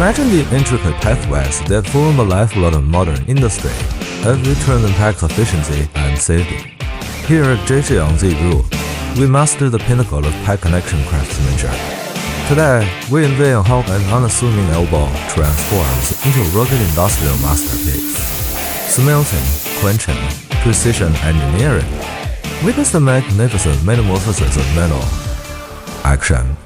Imagine the intricate pathways that form the lifeblood of modern industry as we turn and pack efficiency and safety. Here at JJ Youngzi Group, we master the pinnacle of pack connection craftsmanship. Today, we unveil how an unassuming elbow transforms into a rugged industrial masterpiece. Smelting, quenching, precision engineering. Witness the magnificent metamorphosis of metal. Action.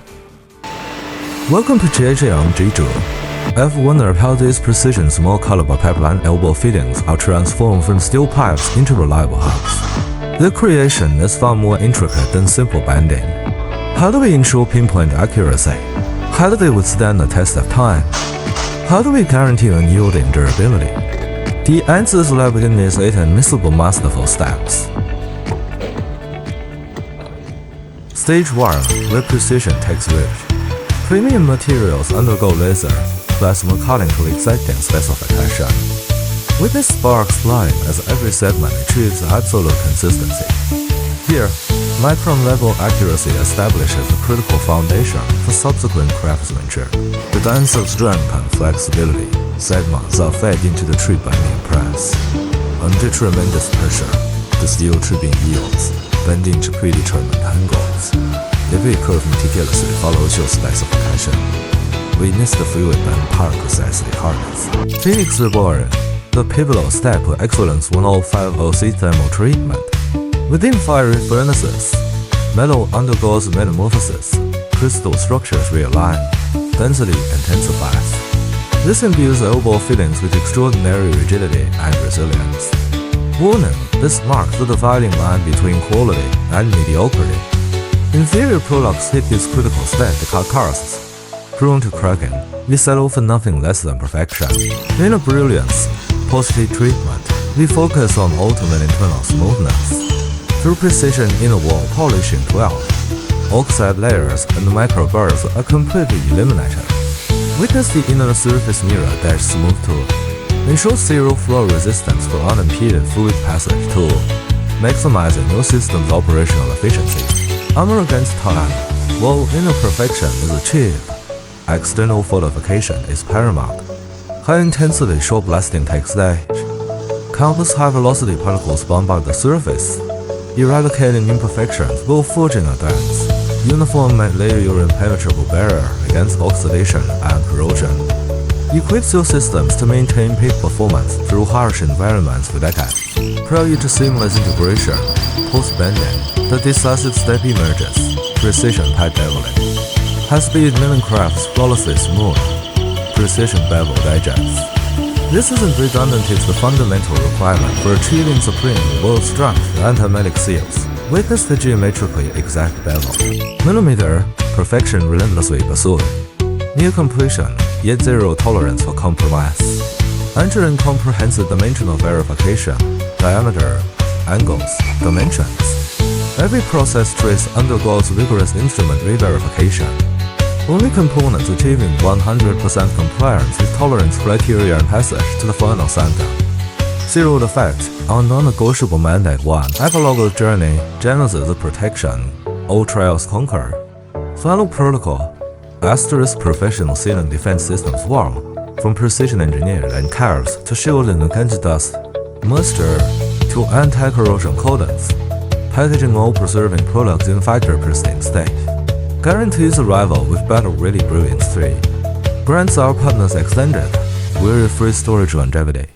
Welcome to JJ Youngzi Group. Ever wondered how these precision small caliber pipeline elbow fittings are transformed from steel pipes into reliable hubs? Their creation is far more intricate than simple bending. How do we ensure pinpoint accuracy? How do they withstand the test of time? How do we guarantee unyielding durability? The answers lie within these 8 unmissable masterful steps. Stage 1, where precision takes root. Premium materials undergo laser, plasma cutting to exacting specification. Witness sparks flying as every segment achieves absolute consistency. Here, micron-level accuracy establishes the critical foundation for subsequent craftsmanship. With answer strength and flexibility, segments are fed into the tree bending press. Under tremendous pressure, the steel tubing yields, bending into pretty trim angles. Every curve meticulously follows your specification. Witness the fluid bend part precisely harnessed. Phoenix Reborn, the pivotal step of Excellence 1050 thermal treatment. Within fiery furnaces, metal undergoes metamorphosis, crystal structures realign, density intensifies. This imbues elbow fittings with extraordinary rigidity and resilience. Warning, this marks the dividing line between quality and mediocrity. Inferior products hit this critical state to cut costs. Prone to cracking, we settle for nothing less than perfection. Inner brilliance, post-heat treatment, we focus on ultimate internal smoothness. Through precision inner wall polishing 12, oxide layers and micro burrs are completely eliminated. Witness the inner surface mirror dash smooth tool. Ensure zero flow resistance for unimpeded fluid passage tool, maximizing your system's operational efficiency. Armor against time, while inner perfection is achieved, external fortification is paramount. High-intensity short blasting takes stage. Countless high-velocity particles bombard the surface, eradicating imperfections while forging a dance. Uniform may layer your impenetrable barrier against oxidation and corrosion. Equips your systems to maintain peak performance through harsh environments for decades. Prior to seamless integration, post-bending, the decisive step emerges, precision pipe beveling. High-speed milling crafts flawlessly smooth, precision bevel digests. This isn't redundant, it's the fundamental requirement for achieving supreme world strength and hermetic seals. Witness the geometrically exact bevel. Millimeter, perfection relentlessly pursued. Near completion, yet zero tolerance for compromise. Entering comprehensive dimensional verification, diameter, angles, dimensions. Every process trace undergoes rigorous instrument re-verification. Only components achieving 100% compliance with tolerance criteria and passage to the final center. Zero defect, our non-negotiable mandate 1. Epilogue journey, genesis of protection, all trials conquer. Final protocol, Asterisk Professional Sealant Defense Systems 1, from precision engineered and carves to shield and anti-dust, moisture to anti-corrosion coatings, packaging all preserving products in factory pristine state. Guarantees arrival with battle-ready brilliance 3. Grants our partners extended, worry-free storage longevity.